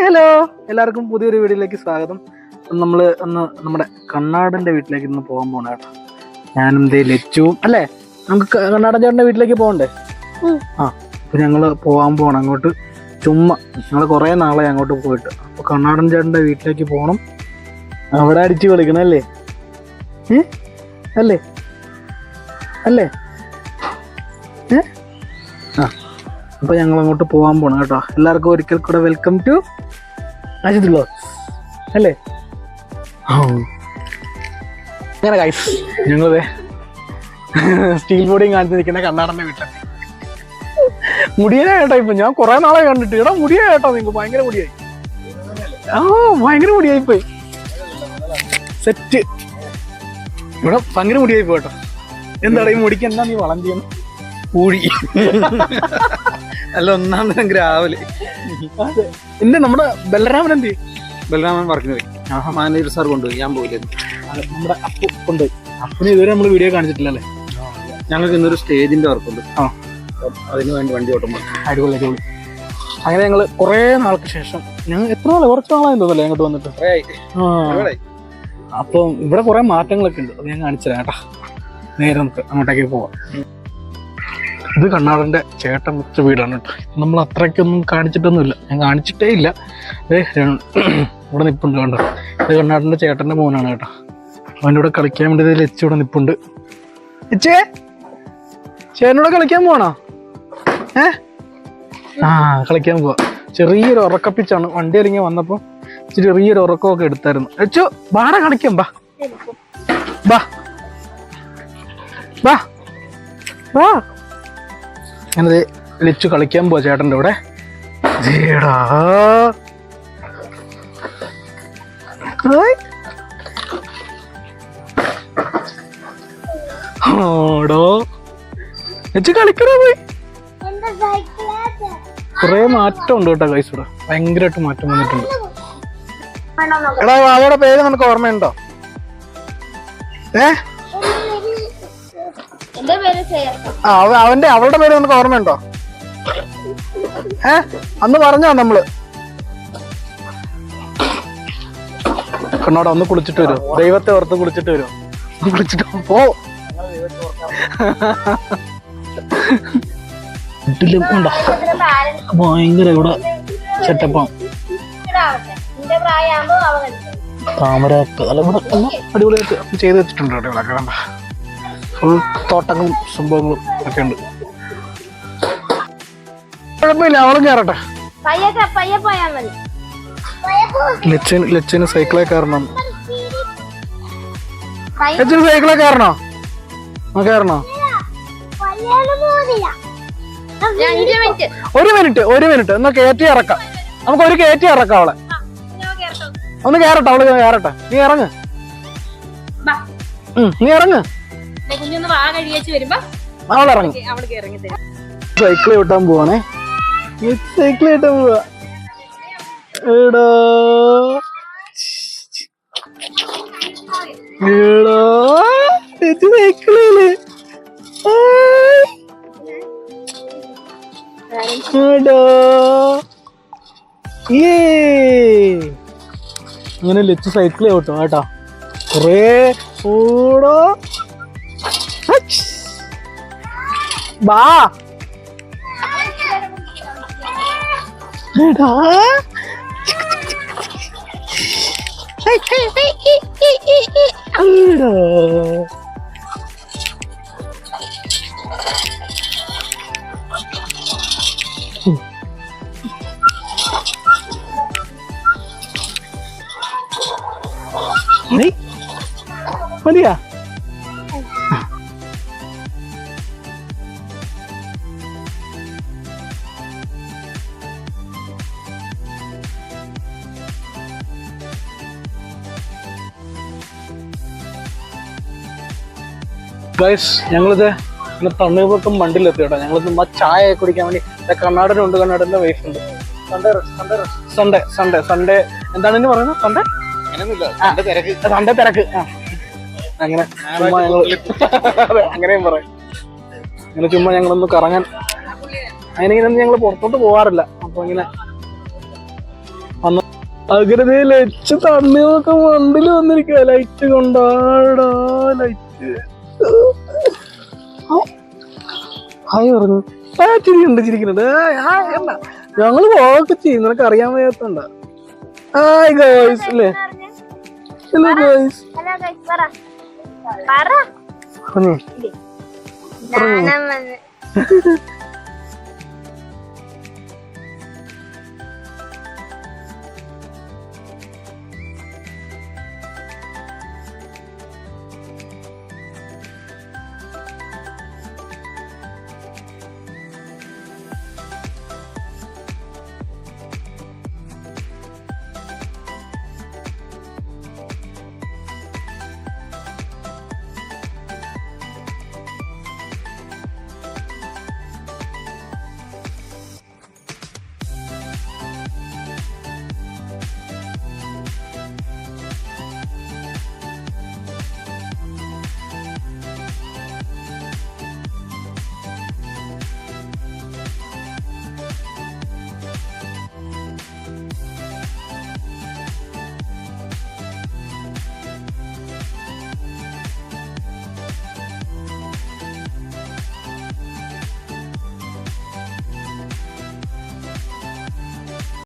Hello, എല്ലാവർക്കും പുതിയൊരു വീഡിയോയിലേക്ക് സ്വാഗതം. നമ്മൾ ഒന്ന് നമ്മുടെ കണ്ണാടൻ്റെ വീട്ടിലേക്ക് ഇന്ന് പോകാൻ പോകണം കേട്ടോ. ഞാനും ലച്ചുവും അല്ലേ, നമുക്ക് കണ്ണാടൻ ചേട്ടൻ്റെ വീട്ടിലേക്ക് പോകണ്ടേ? അപ്പോൾ ഞങ്ങൾ പോകാൻ പോകണം അങ്ങോട്ട്. ചുമ്മാ ഞങ്ങൾ കുറേ നാളെ അങ്ങോട്ട് പോയിട്ട്. അപ്പോൾ കണ്ണാടൻ ചേട്ടൻ്റെ വീട്ടിലേക്ക് പോകണം. അവിടെ അടിച്ച് കളിക്കണം അല്ലേ? അല്ലേ അല്ലേ? അപ്പോൾ ഞങ്ങൾ അങ്ങോട്ട് പോകാൻ പോകണം കേട്ടോ. എല്ലാവർക്കും ഒരിക്കൽ കൂടെ വെൽക്കം ടു അജിത് വ്ലോഗ്സ് അല്ലേ? അങ്ങനെ ഗൈസ്, ഞങ്ങളത് സ്റ്റീൽ ബോഡിയും കാണിച്ച് നിൽക്കുന്ന കണ്ണാടൻ്റെ വീട്ടിലെത്തി. മുടിയായിട്ടോ ഇപ്പം, ഞാൻ കുറേ നാളെ കണ്ടിട്ട്. എടാ മുടിയായിട്ടോ നിങ്ങൾക്ക്, ഭയങ്കര മുടിയായി. ഭയങ്കര മുടിയായിപ്പോയി. സെറ്റ് ഇവിടെ ഭയങ്കര മുടിയായിപ്പോയി കേട്ടോ. എന്താടാ ഈ മുടിക്ക് എന്താ നീ വളം ചെയ്യുന്നു? ഊഴി അല്ല, ഒന്നാം തരം ഗ്രാവല്. അതെ, എന്റെ നമ്മുടെ ബലരാമൻ എന്ത്? ബലരാമൻ പറഞ്ഞു പോയി. മാനേജർ സാർ കൊണ്ടുപോയി, ഞാൻ പോയില്ലായിരുന്നു. നമ്മുടെ അപ്പു കൊണ്ടുപോയി. അപ്പിന് ഇതുവരെ നമ്മൾ വീഡിയോ കാണിച്ചിട്ടില്ലല്ലേ? ഞങ്ങൾക്ക് ഇന്നൊരു സ്റ്റേജിന്റെ വർക്കുണ്ട്. അതിന് വേണ്ടി വണ്ടി ഓട്ടം പോയി. അടിപൊളി അടിപൊളി. അങ്ങനെ ഞങ്ങൾ കുറേ നാൾക്ക് ശേഷം, ഞങ്ങൾ എത്ര നാളെ കുറച്ച് നാളായി തോന്നല്ലേ അങ്ങോട്ട് വന്നിട്ട്. അപ്പം ഇവിടെ കുറേ മാറ്റങ്ങളൊക്കെ ഉണ്ട്, അത് ഞാൻ കാണിച്ചു തരാം കേട്ടാ. നേരെ നമുക്ക് അങ്ങോട്ടേക്ക് പോവാം. ഇത് കണ്ണാടൻ്റെ ചേട്ടൻ വെച്ച വീടാണ് കേട്ടോ. നമ്മൾ അത്രയ്ക്കൊന്നും കാണിച്ചിട്ടൊന്നുമില്ല, ഞാൻ കാണിച്ചിട്ടേ ഇല്ല. ഇവിടെ നിൽപ്പുണ്ട് കണ്ടോ, ഇത് കണ്ണാടൻ്റെ ചേട്ടൻ്റെ മോനാണ് കേട്ടോ. അവൻ്റെ കൂടെ കളിക്കാൻ വേണ്ടി ലച്ചു ഇവിടെ നിൽപ്പുണ്ട്. ലച്ചേ, ചേട്ടനോട് കളിക്കാൻ പോവാണോ? കളിക്കാൻ പോവാ. ചെറിയൊരു ഉറക്കപ്പിച്ചാണ്, വണ്ടി ഇറങ്ങി വന്നപ്പോൾ ചെറിയൊരു ഉറക്കമൊക്കെ എടുത്തായിരുന്നു. ലച്ചു ബാട കളിക്കാം, ബാ ബാ ബാ ബാ. ഞാനത് ലച്ചു കളിക്കാൻ പോവാ ചേട്ടൻ്റെ കൂടെ. ജേടാ ഓടോ ലച്ചു കളിക്കണോ പോയി. കുറെ മാറ്റം ഉണ്ട് കേട്ടോ ഗൈസ്, ഇവിടെ ഭയങ്കരമായിട്ട് മാറ്റം വന്നിട്ടുണ്ട്. എടാ അവരുടെ പേര് നിനക്ക് ഓർമ്മയുണ്ടോ? അവളുടെ പേര് നിനക്ക് ഓർമ്മയുണ്ടോ? അന്ന് പറഞ്ഞോ നമ്മള്. കണ്ണോടാ, ഒന്ന് കുളിച്ചിട്ട് വരുമോ? ദൈവത്തെ ഓർത്ത് കുളിച്ചിട്ട് വരുമോ? കുളിച്ചിട്ട് പോ. ഉണ്ടോ ഭയങ്കര ഇവിടെ സെറ്റപ്പാണ്. താമരക്ക് അല്ല, ഇവിടെ അടിപൊളിയായിട്ട് ചെയ്ത് വെച്ചിട്ടുണ്ട് കേട്ടോ. ഇവിടെ കണ്ട ഫുൾ തോട്ടങ്ങളും സംഭവങ്ങളും ഒക്കെ ഉണ്ട്. കുഴപ്പമില്ല, അവളും കയറട്ടെ. ലച്ചിന് സൈക്കിളെ കയറണം. ലച്ചിന് സൈക്കിളെ കയറണോ? കയറണോ? ഒരു മിനിറ്റ് ഒന്ന് കയറ്റി ഇറക്കാം. നമുക്ക് ഒരു കയറ്റി ഇറക്കാം അവളെ. ഒന്ന് കയറട്ടെ, അവള് കയറട്ടെ. നീ ഇറങ്ങ്, നീ ഇറങ്ങ്. അവളിറങ്ങി സൈക്കിൾ വിട്ടാൻ പോവാണേ. സൈക്കിൾ വിട്ടാൻ പോവാ. എടോ എടോ സൈക്കിളില് അങ്ങനെ ലച്ചു സൈക്കിൾ ഓട്ടോ കേട്ടോ. കുറേ ഓടോ ബാ. മതിയാ? ഗൈസ്, ഞങ്ങളിത് തണ്ണീർപ്പക്കം മണ്ടിലെത്തി കേട്ടോ. ഞങ്ങളിത് ചായ കുടിക്കാൻ വേണ്ടി കണ്ണാടനുണ്ട്, കണ്ണാടൻ്റെ വൈഫ് ഉണ്ട്. സൺഡേ സൺഡേ സൺഡേ എന്താണ് ഇനി പറയുന്നത്? സൺഡേ തിരക്ക്. അങ്ങനെ അങ്ങനെയും പറയാം. അങ്ങനെ ചുമ്മാ ഞങ്ങളൊന്ന് കറങ്ങാൻ, അതിനിങ്ങനെ ഞങ്ങൾ പുറത്തോട്ട് പോകാറില്ല. അപ്പൊ ഇങ്ങനെ വന്നു അങ്ങനെ ലച്ച് തണ്ണിയൊക്കെ മണ്ടില് വന്നിരിക്കുക. Light കൊണ്ടാടാ light. ഹായ് പറഞ്ഞു. ചിരിക്കുന്നുണ്ട് ചിരിക്കുന്നുണ്ട്. ഞങ്ങള് പോകൊക്കെ ചെയ്യും, നിനക്ക് അറിയാൻ വയ്യാത്തോണ്ട. ഹായ് ഗോയ്സ് അല്ലേ? ഹലോ ഗോയ്സ്. പറഞ്ഞേ